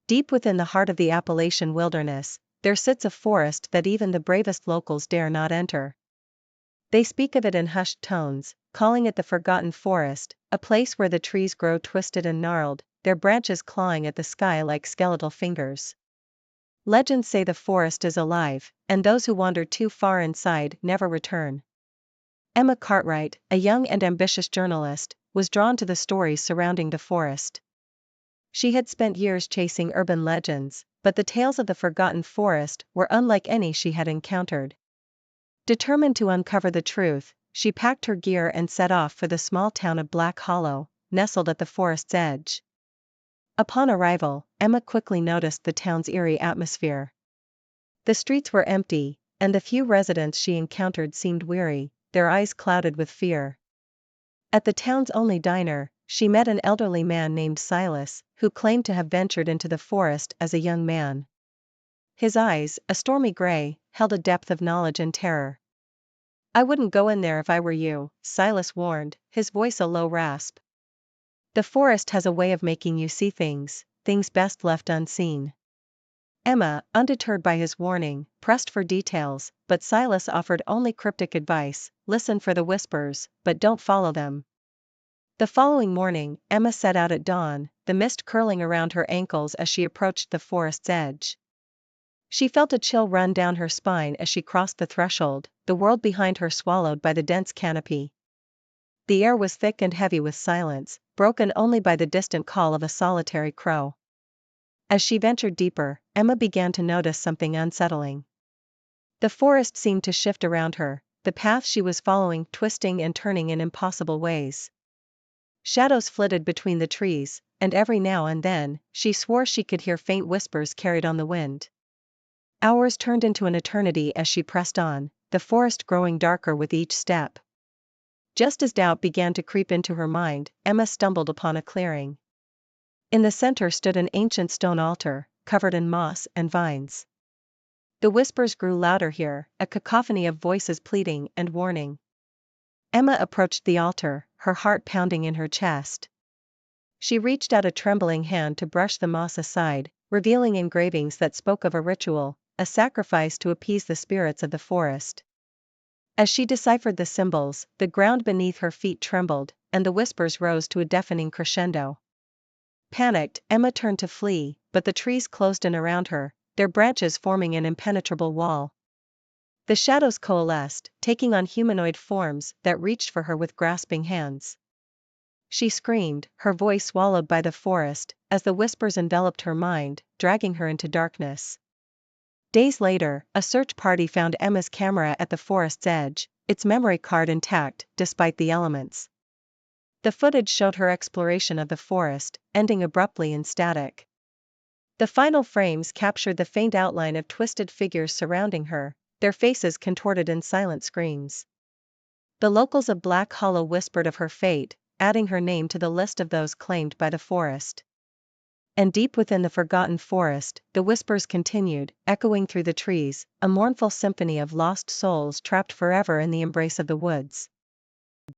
Deep within the heart of the Appalachian wilderness, there sits a forest that even the bravest locals dare not enter. They speak of it in hushed tones, calling it the forgotten forest, a place where the trees grow twisted and gnarled, their branches clawing at the sky like skeletal fingers. Legends say the forest is alive, and those who wander too far inside never return. Emma Cartwright, a young and ambitious journalist, was drawn to the stories surrounding the forest. She had spent years chasing urban legends, but the tales of the forgotten forest were unlike any she had encountered. Determined to uncover the truth, she packed her gear and set off for the small town of Black Hollow, nestled at the forest's edge. Upon arrival, Emma quickly noticed the town's eerie atmosphere. The streets were empty, and the few residents she encountered seemed weary, their eyes clouded with fear. At the town's only diner, she met an elderly man named Silas, who claimed to have ventured into the forest as a young man. His eyes, a stormy gray, held a depth of knowledge and terror. "I wouldn't go in there if I were you," Silas warned, his voice a low rasp. "The forest has a way of making you see things best left unseen." Emma, undeterred by his warning, pressed for details, but Silas offered only cryptic advice: listen for the whispers, but don't follow them. The following morning, Emma set out at dawn, the mist curling around her ankles as she approached the forest's edge. She felt a chill run down her spine as she crossed the threshold, the world behind her swallowed by the dense canopy. The air was thick and heavy with silence, broken only by the distant call of a solitary crow. As she ventured deeper, Emma began to notice something unsettling. The forest seemed to shift around her, the path she was following twisting and turning in impossible ways. Shadows flitted between the trees, and every now and then, she swore she could hear faint whispers carried on the wind. Hours turned into an eternity as she pressed on, the forest growing darker with each step. Just as doubt began to creep into her mind, Emma stumbled upon a clearing. In the center stood an ancient stone altar, covered in moss and vines. The whispers grew louder here, a cacophony of voices pleading and warning. Emma approached the altar, her heart pounding in her chest. She reached out a trembling hand to brush the moss aside, revealing engravings that spoke of a ritual, a sacrifice to appease the spirits of the forest. As she deciphered the symbols, the ground beneath her feet trembled, and the whispers rose to a deafening crescendo. Panicked, Emma turned to flee, but the trees closed in around her, their branches forming an impenetrable wall. The shadows coalesced, taking on humanoid forms that reached for her with grasping hands. She screamed, her voice swallowed by the forest, as the whispers enveloped her mind, dragging her into darkness. Days later, a search party found Emma's camera at the forest's edge, its memory card intact, despite the elements. The footage showed her exploration of the forest, ending abruptly in static. The final frames captured the faint outline of twisted figures surrounding her, their faces contorted in silent screams. The locals of Black Hollow whispered of her fate, adding her name to the list of those claimed by the forest. And deep within the forgotten forest, the whispers continued, echoing through the trees, a mournful symphony of lost souls trapped forever in the embrace of the woods.